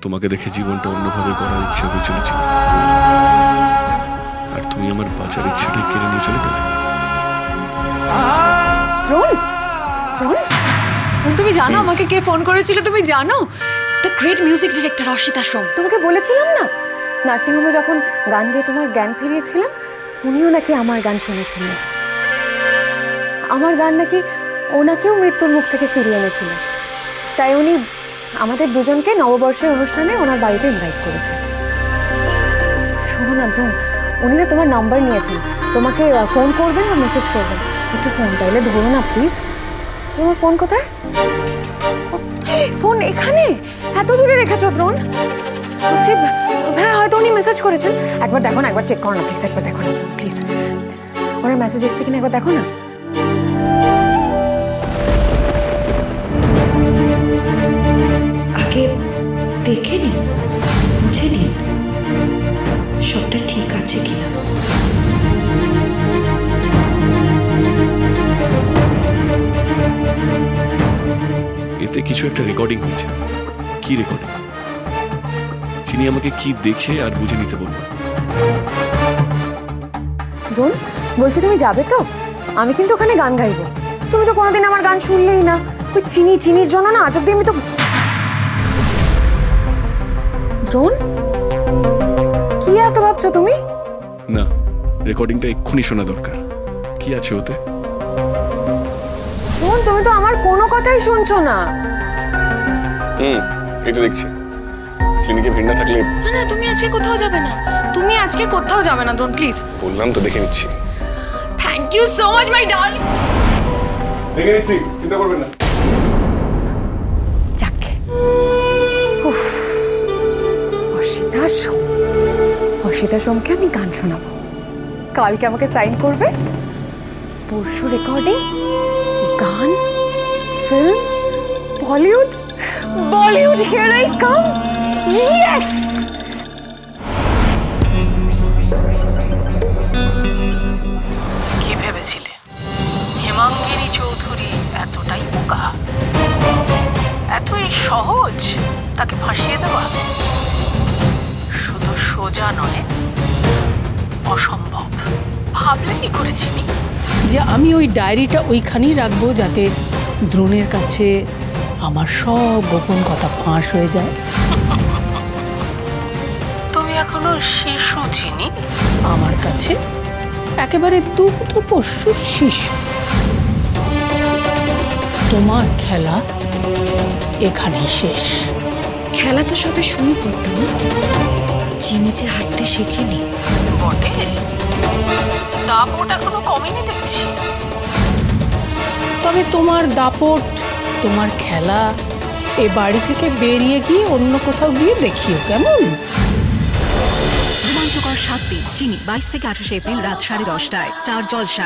তোমাকে দেখে জীবনটা অন্যভাবে গড়ার ইচ্ছে হয়ে চলেছিল, আর তুমি আমার বাঁচার ইচ্ছেটাই কেড়ে নিয়ে চলে গেলে। দ্রোণ, দ্রোণ, তুমি জানো আমাকে কে ফোন করেছিল? তুমি জানো? দ্য গ্রেট মিউজিক ডিরেক্টর অর্ষিতা সোম। তোমাকে বলেছিলাম না, নার্সিংহোমে যখন গান গেয়ে তোমার জ্ঞান ফিরিয়েছিলাম, উনিও নাকি আমার গান শুনেছিলেন। আমার গান নাকি ওনাকেও মৃত্যুর মুখ থেকে ফিরিয়ে এনেছিল। তাই উনি আমাদের দুজনকে নববর্ষের অনুষ্ঠানে ওনার বাড়িতে ইনভাইট করেছে। শোনো না দ্রোণ, উনি না তোমার নাম্বার নিয়েছেন, তোমাকে ফোন করবেন বা মেসেজ করবেন। একটু ফোনটা এলে ধরো না প্লিজ। তোমার ফোন কোথায়? ফোন এখানে? এত দূরে রেখেছো দ্রোণ? বলছি, হ্যাঁ হয়তো উনি মেসেজ করেছেন। একবার দেখো না, একবার চেক করো না প্লিজ, একবার দেখো না প্লিজ। ওনার মেসেজ এসছে কিনা একবার দেখো না। আগে দেখে নিন, বুঝে নিন সবটা ঠিক আছে কিনা। এতে কিছু একটা রেকর্ডিং হয়েছে। কি রেকর্ডিং? চিনি আমাকে কি দেখে আর বুঝে নিতে বলবো। দ্রোণ, বলছি তুমি যাবে তো? আমি কিন্তু ওখানে গান গাইবো। তুমি তো কোনোদিন আমার গান শুনলেই না। ওই চিনির জন্য না আজ অব্দি আমি তো। দ্রোণ, কি এত ভাবছো তুমি? না, রেকর্ডিংটা এক্ষুনি শোনা দরকার। কি আছে ওতে? দ্রোণ, তুমি তো আমার কোনো কথাই শুনছো না। এই তো দেখছি। ক্লিনিকে ভিড় না থাকলে। না না, তুমি আজকে কোথাও যাবে না। তুমি আজকে কোথাও যাবে না দ্রোণ, প্লিজ। বললাম তো, দেখে নিচ্ছি। Thank you so much my darling. দেখে নিচ্ছি, চিন্তা করবেন না। যাকে উফ, অর্ষিতা সোমকে আমি গান শোনাবো। কালকে আমাকে সাইন করবে, পরশু রেকর্ডিং, গান, film, Bollywood, here I come. Yes! কি ভেবেছিলে হেমাঙ্গিনী চৌধুরী এতটাই বোকা, এতই সহজ তাকে ফাঁসিয়ে দেওয়া? শুধু সোজা নয়, অসম্ভব। ভাবলে কি করেছিনি যে আমি ওই ডায়েরিটা ওইখানেই রাখবো, যাতে দ্রোণের কাছে আমার সব গোপন কথা ফাঁস হয়ে যায়? তুমি এখনো শিশু চিনি, আমার কাছে একেবারে দুগ্ধ পশুর শিশু। তোমার খেলা এখানেই শেষ। খেলা তো সবে শুরু করতাম না, চিনি যে হাঁটতে শেখেনি। বটে, দাপট এখনো কমেনি দেখছি। তবে তোমার দাপট, তোমার খেলা এ বাড়ি থেকে বেরিয়ে গিয়ে অন্য কোথাও গিয়ে দেখিও, কেমন? রোমাঞ্চকর 7 দিন চিনি 22 থেকে 28 এপ্রিল রাত 10:30টায় স্টার জলসায়।